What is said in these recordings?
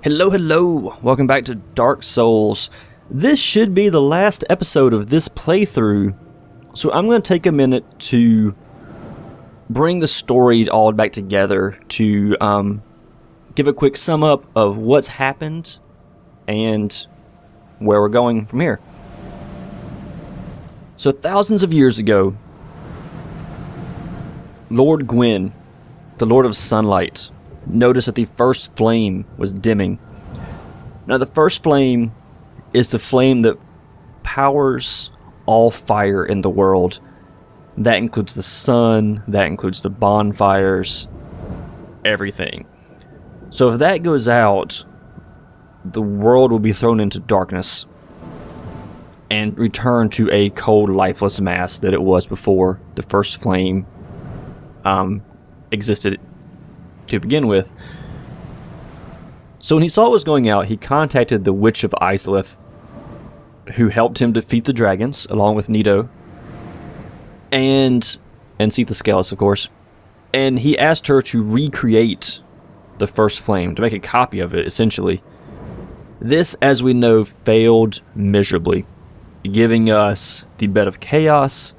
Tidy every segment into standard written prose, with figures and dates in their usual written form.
Hello, hello! Welcome back to Dark Souls. This should be the last episode of this playthrough, so I'm going to take a minute to bring the story all back together to give a quick sum up of what's happened and where we're going from here. So thousands of years ago, Lord Gwyn, the Lord of Sunlight, noticed that the first flame was dimming. Now the first flame is the flame that powers all fire in the world. That includes the sun, that includes the bonfires, everything. So if that goes out, the world will be thrown into darkness and return to a cold, lifeless mass that it was before the first flame existed to begin with. So when he saw what was going out, he contacted the Witch of Izalith, who helped him defeat the dragons, along with Nito, and Sithascalis, of course. And he asked her to recreate the first flame, to make a copy of it, essentially. This, as we know, failed miserably, giving us the bed of chaos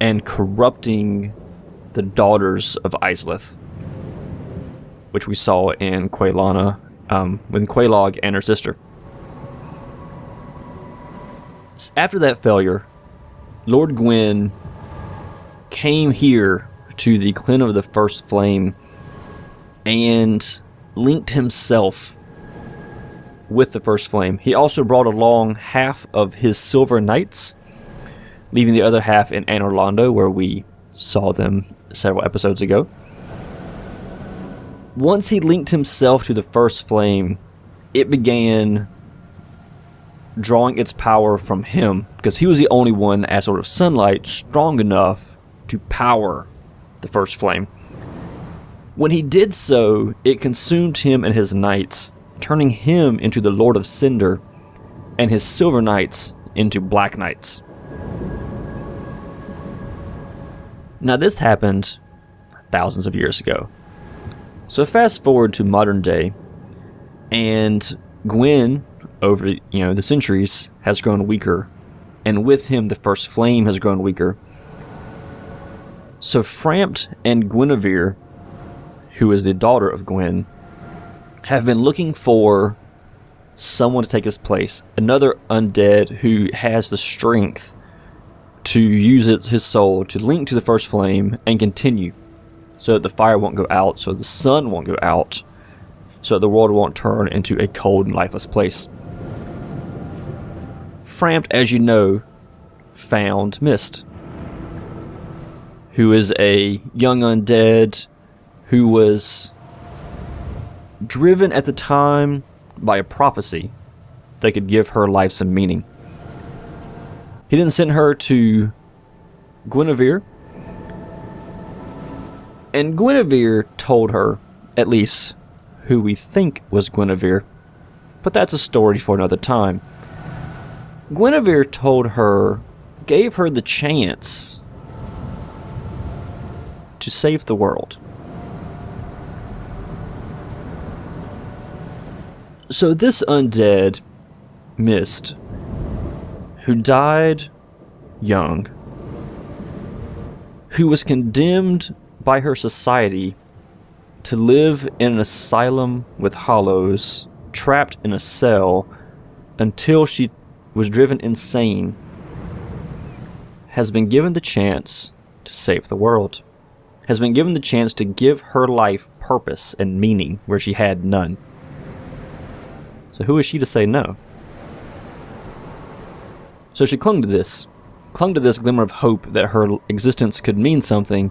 and corrupting the daughters of Izalith, which we saw in Quaylana, with Quaylog and her sister. After that failure, Lord Gwyn came here to the Clen of the First Flame and linked himself with the First Flame. He also brought along half of his Silver Knights, leaving the other half in Anor Londo, where we saw them several episodes ago. Once he linked himself to the First Flame, it began drawing its power from him, because he was the only one, as sort of sunlight, strong enough to power the First Flame. When he did so, it consumed him and his knights, turning him into the Lord of Cinder, and his Silver Knights into Black Knights. Now this happened thousands of years ago. So fast forward to modern day, and Gwyn, over the centuries, has grown weaker, and with him the First Flame has grown weaker. So Frampt and Guinevere, who is the daughter of Gwyn, have been looking for someone to take his place, another undead who has the strength to use his soul to link to the First Flame and continue, so that the fire won't go out, so the sun won't go out, so that the world won't turn into a cold and lifeless place. Frampt, as you know, found Mist, who is a young undead who was driven at the time by a prophecy that could give her life some meaning. He then sent her to Guinevere, and Guinevere told her, at least who we think was Guinevere, but that's a story for another time. Guinevere gave her the chance to save the world. So this undead, Mist, who died young, who was condemned by her society to live in an asylum with hollows, trapped in a cell until she was driven insane, has been given the chance to save the world, has been given the chance to give her life purpose and meaning where she had none. So who is she to say no? So she clung to this glimmer of hope that her existence could mean something.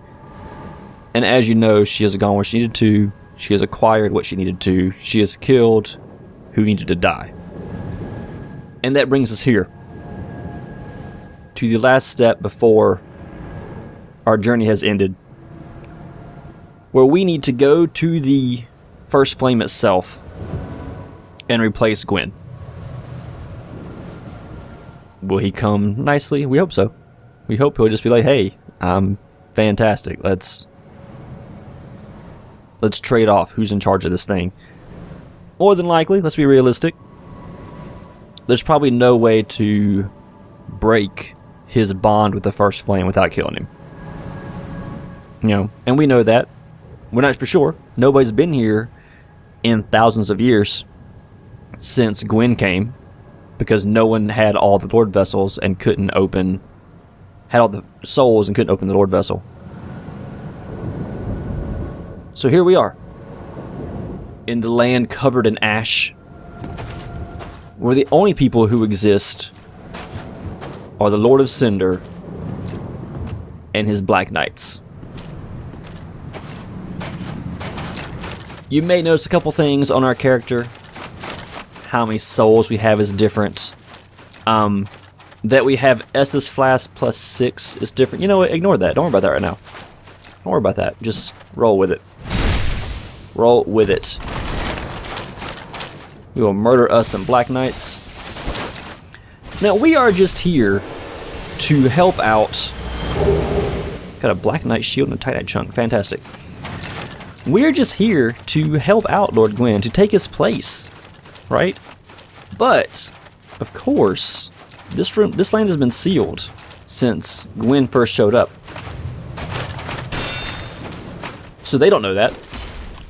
And as you know, she has gone where she needed to. She has acquired what she needed to. She has killed who needed to die. And that brings us here, to the last step before our journey has ended, where we need to go to the First Flame itself and replace Gwyn. Will he come nicely? We hope so. We hope he'll just be like, hey, I'm fantastic. Let's trade off who's in charge of this thing. more than likely, let's be realistic, there's probably no way to break his bond with the First Flame without killing him. You know, and we know that. We're not for sure. Nobody's been here in thousands of years since Gwyn came, because no one had all the Lord vessels and couldn't open, had all the souls and couldn't open the Lord vessel. So here we are, in the land covered in ash, where the only people who exist are the Lord of Cinder and his Black Knights. You may notice a couple things on our character. How many souls we have is different. That we have Estus Flask plus 6 is different. You know what? Ignore that. Don't worry about that right now. Don't worry about that. Just roll with it. Roll with it. We will murder us some Black Knights. Now, we are just here to help out. Got a Black Knight shield and a Titanite chunk. Fantastic. We're just here to help out Lord Gwyn, to take his place, right? But, of course, this land has been sealed since Gwyn first showed up. So they don't know that.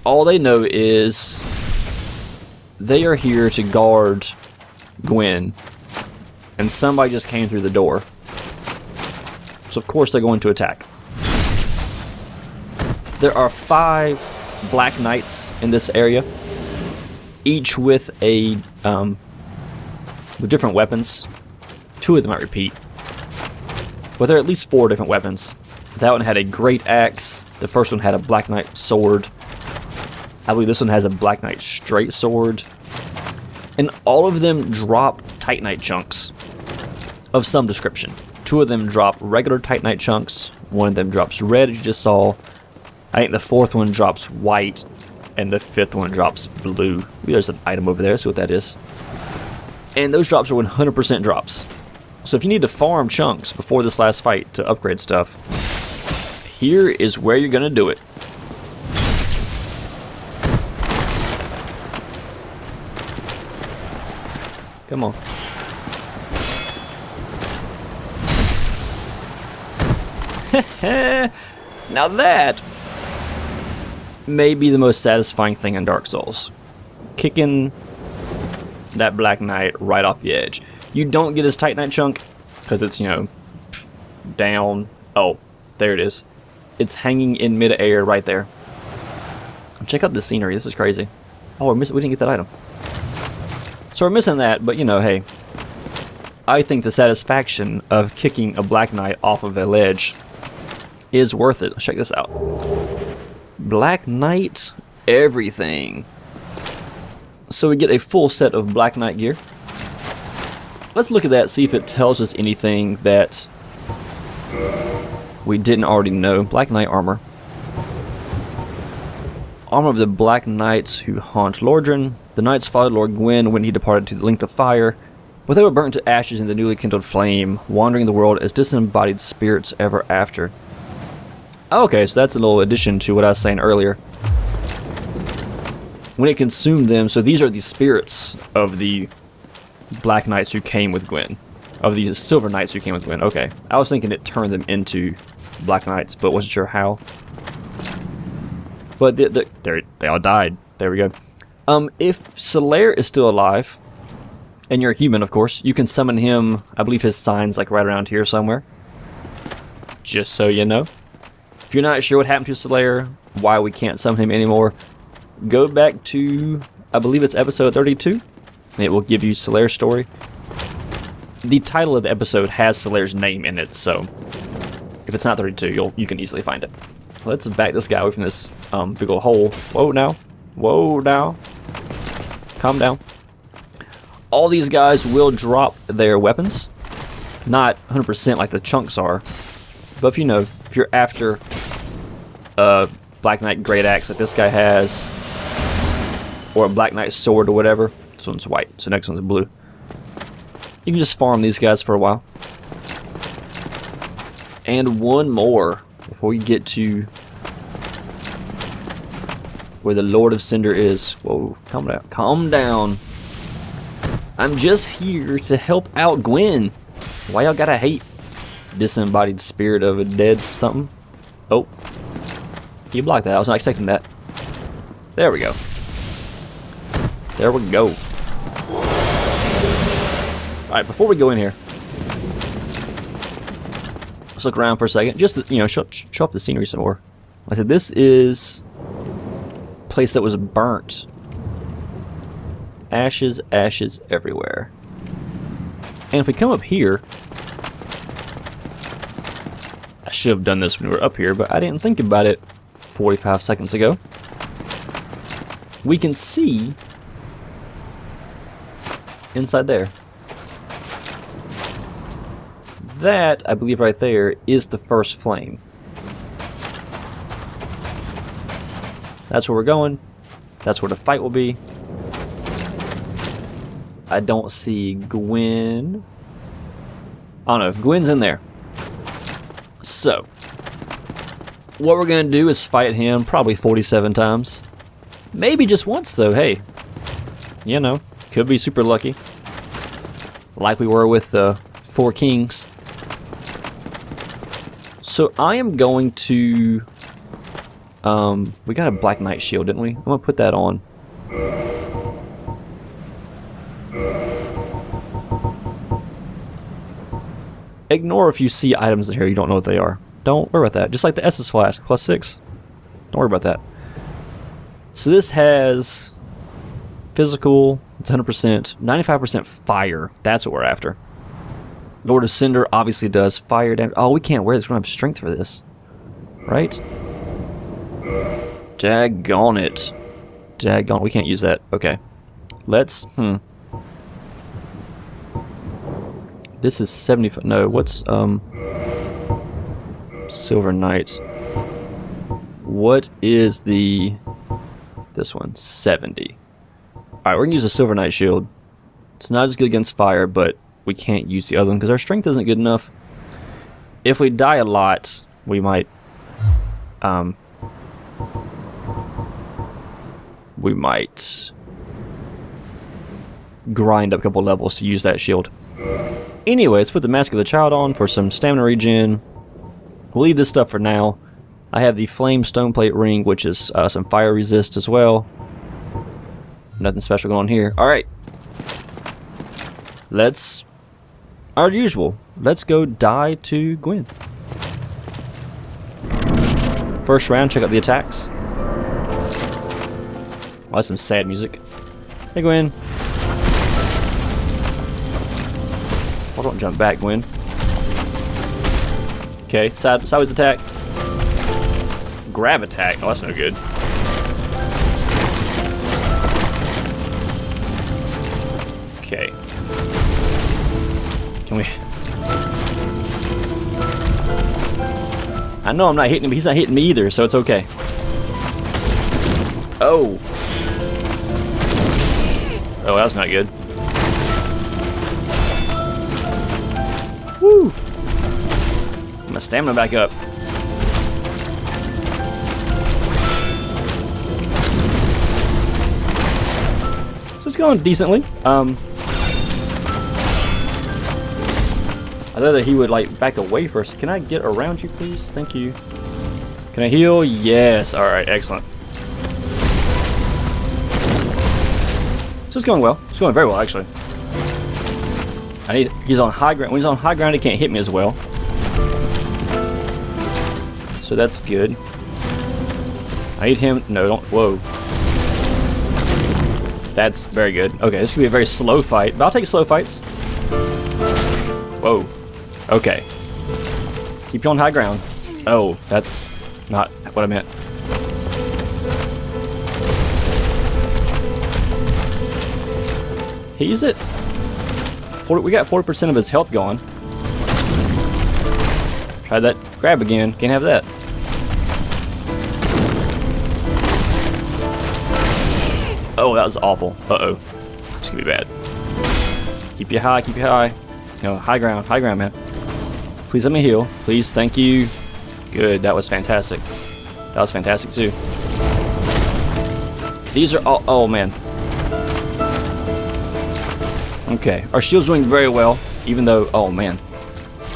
All they know is they are here to guard Gwyn, and somebody just came through the door. So of course they're going to attack. There are 5 Black Knights in this area, each with a with different weapons. 2 of them might repeat, but there are at least 4 different weapons. That one had a great axe. The first one had a Black Knight sword. I believe this one has a Black Knight straight sword, and all of them drop Titanite chunks of some description. 2 of them drop regular Titanite chunks. 1 of them drops red, as you just saw. I think the 4th one drops white, and the 5th one drops blue. There's an item over there, let's see what that is. And those drops are 100% drops. So if you need to farm chunks before this last fight to upgrade stuff, here is where you're going to do it. Come on. Now that may be the most satisfying thing in Dark Souls. Kicking that Black Knight right off the edge. You don't get his Titanite chunk because it's, you know, down. Oh, there it is. It's hanging in mid-air right there. Check out the scenery. This is crazy. Oh, we didn't get that item. So we're missing that, but you know, hey. I think the satisfaction of kicking a Black Knight off of a ledge is worth it. Check this out. Black Knight everything. So we get a full set of Black Knight gear. Let's look at that, see if it tells us anything that we didn't already know. Black Knight armor. Armor of the Black Knights who haunt Lodran. The knights followed Lord Gwyn when he departed to the length of fire, but they were burnt to ashes in the newly kindled flame, wandering the world as disembodied spirits ever after. Okay, so that's a little addition to what I was saying earlier. When it consumed them, so these are the spirits of the Black Knights who came with Gwyn. Of these Silver Knights who came with Gwyn. Okay, I was thinking it turned them into Black Knights, but wasn't sure how. But they all died. There we go. If Solaire is still alive, and you're a human, of course, you can summon him. I believe his sign's like right around here somewhere. Just so you know. If you're not sure what happened to Solaire, why we can't summon him anymore, go back to, I believe it's episode 32. And it will give you Solaire's story. The title of the episode has Solaire's name in it, so if it's not 32, you can easily find it. Let's back this guy away from this big old hole. Whoa now. Whoa now. Calm down. All these guys will drop their weapons. Not 100% like the chunks are. But if you know, if you're after a Black Knight Great Axe like this guy has, or a Black Knight Sword or whatever, this one's white, so next one's blue. You can just farm these guys for a while. And one more before we get to where the Lord of Cinder is. Whoa, calm down. Calm down. I'm just here to help out Gwyn. Why y'all gotta hate? Disembodied spirit of a dead something. Oh. You blocked that. I was not expecting that. There we go. There we go. Alright, before we go in here, let's look around for a second. Just to, you know, show off the scenery some more. I said this is a place that was burnt. Ashes, ashes everywhere. And if we come up here, I should have done this when we were up here, but I didn't think about it 45 seconds ago. We can see inside there. That, I believe right there, is the first flame. That's where we're going. That's where the fight will be. I don't see Gwyn. I don't know if Gwyn's in there. So, what we're going to do is fight him probably 47 times. Maybe just once though, hey. You know, could be super lucky. Like we were with the 4 kings. So I am going to... we got a Black Knight shield, didn't we? I'm going to put that on. Ignore if you see items in here you don't know what they are. Don't worry about that. Just like the Estus Flask, +6. Don't worry about that. So this has physical, it's 100%, 95% fire. That's what we're after. Lord of Cinder obviously does fire damage. Oh, we can't wear this. We don't have strength for this. Right? Daggone it. Daggone. We can't use that. Okay. Let's, This is 75. No, what's, Silver Knight. What is the... This one, 70. Alright, we're gonna use a Silver Knight shield. It's not as good against fire, but we can't use the other one because our strength isn't good enough. If we die a lot, we might grind up a couple levels to use that shield. Anyway, let's put the Mask of the Child on for some stamina regen. We'll leave this stuff for now. I have the Flame Stoneplate Ring, which is some fire resist as well. Nothing special going on here. Alright. Let's... Our usual. Let's go die to Gwyn. First round, check out the attacks. Oh, that's some sad music. Hey, Gwyn. Oh, don't jump back, Gwyn. Okay, sideways attack. Grab attack. Oh, that's no good. Okay. Can we... I know I'm not hitting him, but he's not hitting me either, so it's okay. Oh. Oh, that's not good. Woo. Get my stamina back up. So it's going decently. I thought that he would like back away first. Can I get around you, please? Thank you. Can I heal? Yes. All right. Excellent. So it's going well. It's going very well, actually. He's on high ground. When he's on high ground, he can't hit me as well. So that's good. I need him. No, don't. Whoa. That's very good. Okay, this could be a very slow fight, but I'll take slow fights. Whoa. Okay. Keep you on high ground. Oh, that's not what I meant. He's it. We got 40% of his health gone. Try that grab again. Can't have that. Oh, that was awful. Uh-oh. It's gonna be bad. Keep you high, keep you high. No, high ground, man. Please let me heal. Please, thank you. Good, that was fantastic. That was fantastic too. These are all... Oh, man. Okay. Our shield's doing very well, even though... Oh, man.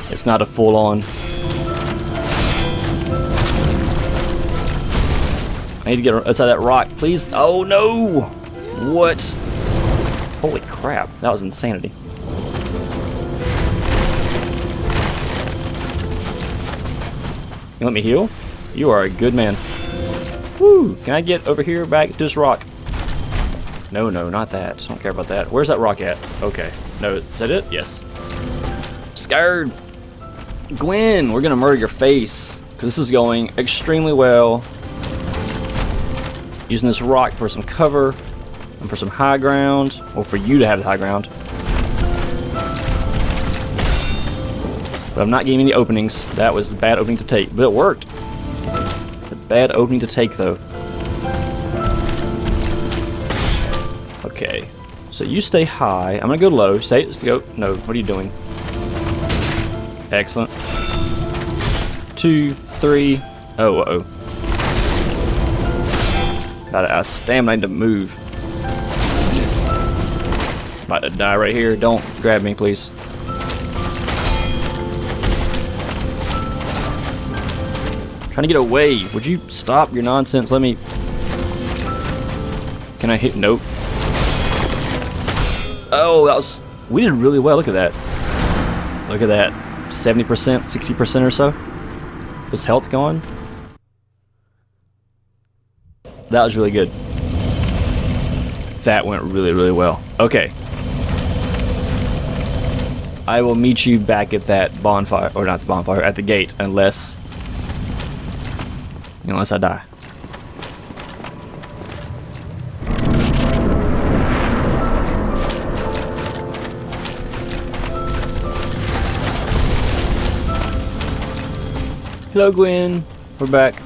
It's not a full-on... I need to get outside that rock, please. Oh, no! What? Holy crap. That was insanity. You let me heal? You are a good man. Woo! Can I get over here back to this rock? No, no, not that. I don't care about that. Where's that rock at? Okay. No, is that it? Yes. Scared. Gwyn, we're gonna murder your face. Because this is going extremely well. Using this rock for some cover. And for some high ground. Or for you to have the high ground. But I'm not getting any openings. That was a bad opening to take. But it worked. It's a bad opening to take, though. Okay. So you stay high. I'm going to go low. Go. No, what are you doing? Excellent. 2, 3. Oh, uh-oh. About a stamina. I need to move. About to die right here. Don't grab me, please. Trying to get away. Would you stop your nonsense? Let me... Can I hit? Nope. Oh, that was... We did really well. Look at that. Look at that. 70%, 60% or so. Was health gone? That was really good. That went really, really well. Okay. I will meet you back at that bonfire, or not the bonfire, at the gate, unless I die. Hello, Gwyn. We're back.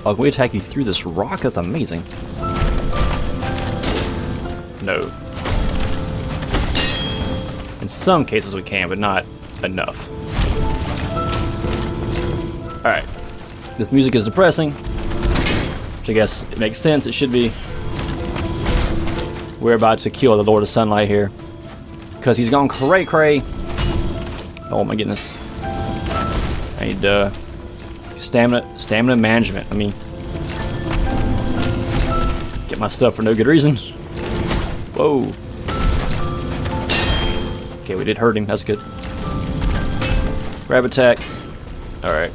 Oh, can we attack you through this rock? That's amazing. No. In some cases we can, but not enough. Alright. This music is depressing. Which I guess it makes sense. It should be. We're about to kill the Lord of Sunlight here. Because he's gone cray-cray. Oh my goodness. I need stamina management. I mean, get my stuff for no good reason. Whoa. Okay, we did hurt him. That's good. Grab attack. Alright.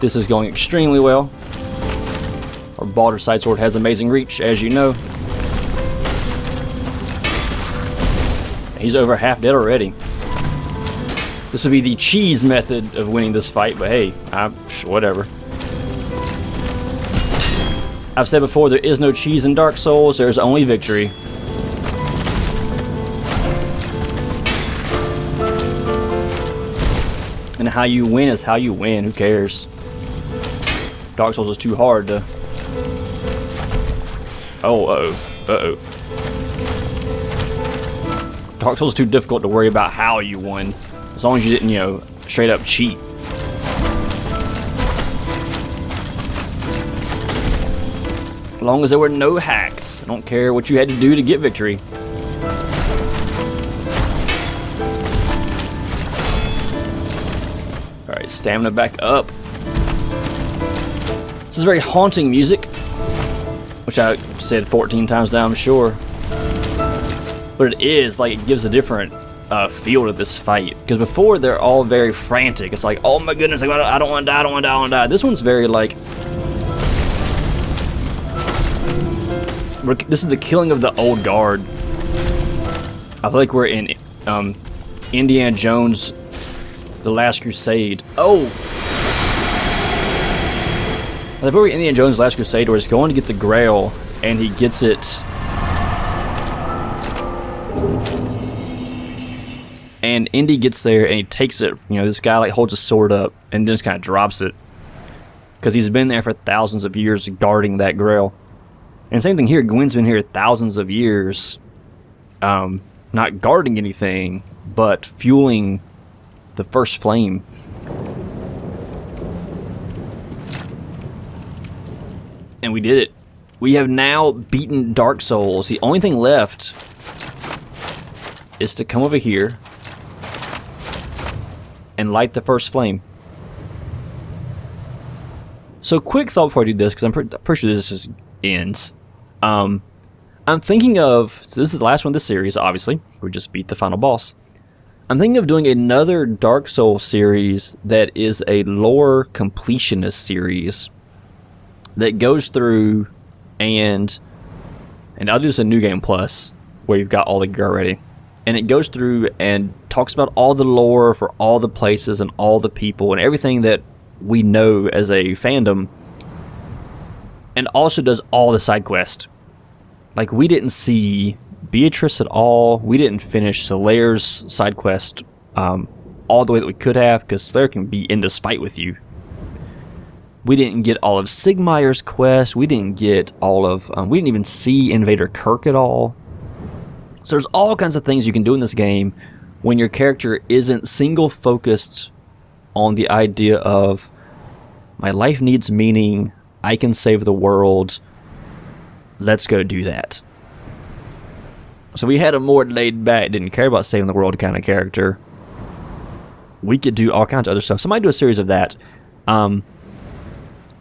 This is going extremely well. Our Balder side sword has amazing reach, as you know. He's over half dead already. This would be the cheese method of winning this fight, but hey, whatever. I've said before, there is no cheese in Dark Souls, there's only victory. And how you win is how you win, who cares? Dark Souls is too hard to... Oh, uh-oh. Dark Souls is too difficult to worry about how you won. As long as you didn't, straight up cheat. As long as there were no hacks. I don't care what you had to do to get victory. Alright, stamina back up. This is very haunting music. Which I said 14 times now, I'm sure. But it is, like, it gives a different feel to this fight. Because before, they're all very frantic. It's like, oh my goodness, I don't want to die, I don't want to die, I don't want to die. This one's very, like... This is the killing of the old guard. I feel like we're in Indiana Jones, The Last Crusade. Oh! I feel like we're in Indiana Jones, The Last Crusade, where he's going to get the Grail, and he gets it... And Indy gets there and he takes it. This guy like holds a sword up and then just kind of drops it. Because he's been there for thousands of years guarding that Grail. And same thing here, Gwyn's been here thousands of years. Not guarding anything, but fueling the first flame. And we did it. We have now beaten Dark Souls. The only thing left is to come over here and light the first flame. So quick thought before I do this, because I'm pretty sure this just ends. I'm thinking of, so this is the last one of this series, obviously. We just beat the final boss. I'm thinking of doing another Dark Souls series that is a lore completionist series that goes through and I'll do this in New Game Plus, where you've got all the gear already. And it goes through and talks about all the lore for all the places and all the people and everything that we know as a fandom. And also does all the side quests. Like, we didn't see Beatrice at all. We didn't finish Solaire's side quest all the way that we could have, because Solaire can be in this fight with you. We didn't get all of Sigmaier's quest. We didn't get all of... we didn't even see Invader Kirk at all. So there's all kinds of things you can do in this game when your character isn't single-focused on the idea of, my life needs meaning, I can save the world, let's go do that. So we had a more laid-back, didn't care about saving the world kind of character. We could do all kinds of other stuff. So I might do a series of that.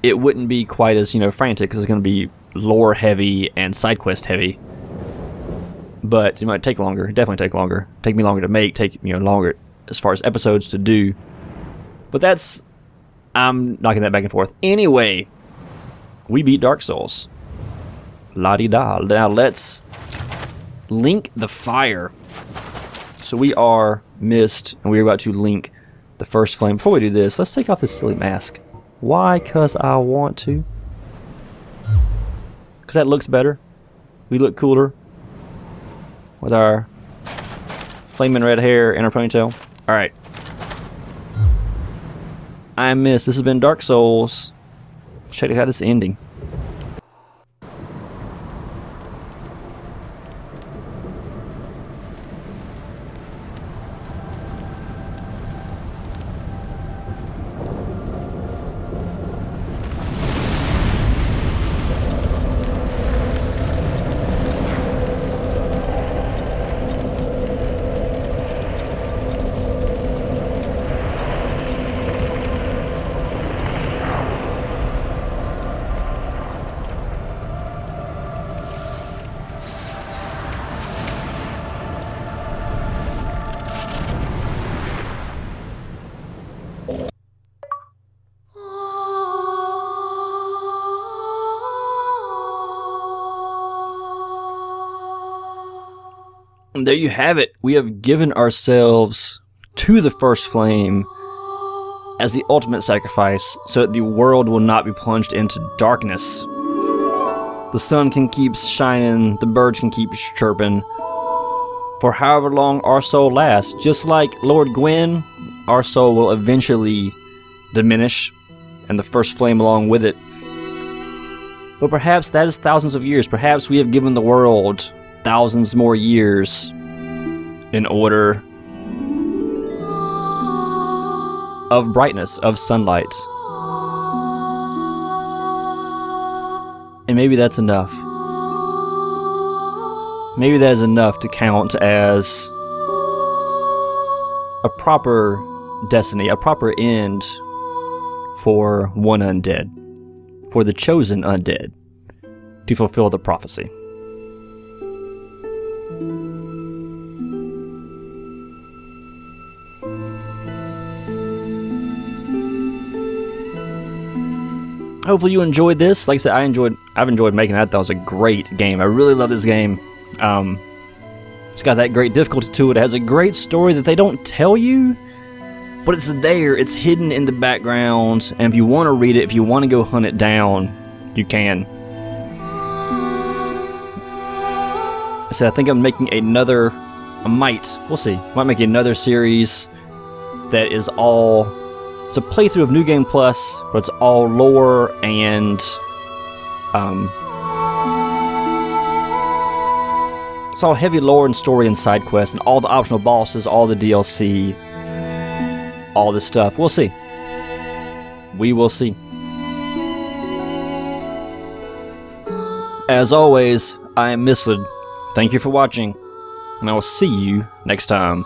It wouldn't be quite as, frantic, because it's going to be lore-heavy and side quest-heavy. But it might take longer. Definitely take longer. Take me longer to make. Take longer as far as episodes to do. But I'm knocking that back and forth. Anyway, we beat Dark Souls. La-di-da. Now let's link the fire. So we are Mist, and we're about to link the first flame. Before we do this, let's take off this silly mask. Why? Because I want to. Because that looks better. We look cooler with our flaming red hair and our ponytail. Alright. I'm Mist. This has been Dark Souls. Check out this ending. And there you have it. We have given ourselves to the first flame as the ultimate sacrifice, so that the world will not be plunged into darkness. The sun can keep shining, the birds can keep chirping, for however long our soul lasts. Just like Lord Gwyn, our soul will eventually diminish, and the first flame along with it. But perhaps that is thousands of years. Perhaps we have given the world thousands more years in order of brightness, of sunlight. And maybe that's enough. Maybe that is enough to count as a proper destiny, a proper end for one undead, for the chosen undead, to fulfill the prophecy. Hopefully you enjoyed this. Like I said, I've enjoyed making it. I thought it was a great game. I really love this game. It's got that great difficulty to it. It has a great story that they don't tell you, but it's there. It's hidden in the background. And if you want to read it, if you want to go hunt it down, you can. So I think I'm making another. We'll see. I might make another series that is all. It's a playthrough of New Game Plus, but it's all lore and it's all heavy lore and story and side quests and all the optional bosses, all the DLC, all this stuff. We'll see. We will see. As always, I am Mistled. Thank you for watching, and I will see you next time.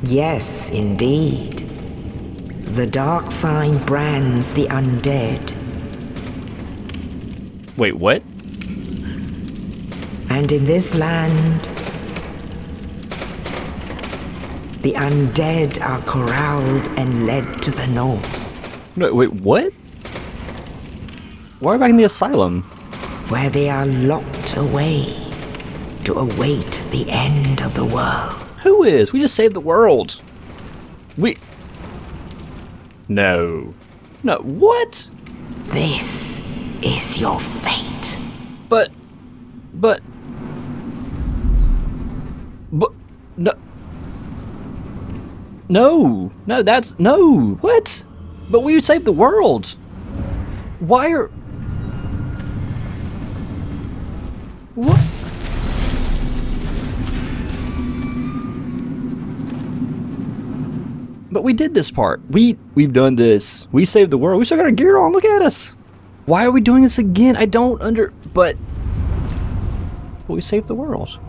Yes, indeed. The dark sign brands the undead, Wait, what? and in this land, the undead are corralled and led to the north, No, wait, what? Why are we back in the asylum? where they are locked away to await the end of the world. Who is? We just saved the world. No. No, what? This is your fate. But, no. No, that's, no, what? But we saved the world. Why are... What? But we did this part. We've done this. We saved the world. We still got our gear on. Look at us. Why are we doing this again? I don't but we saved the world.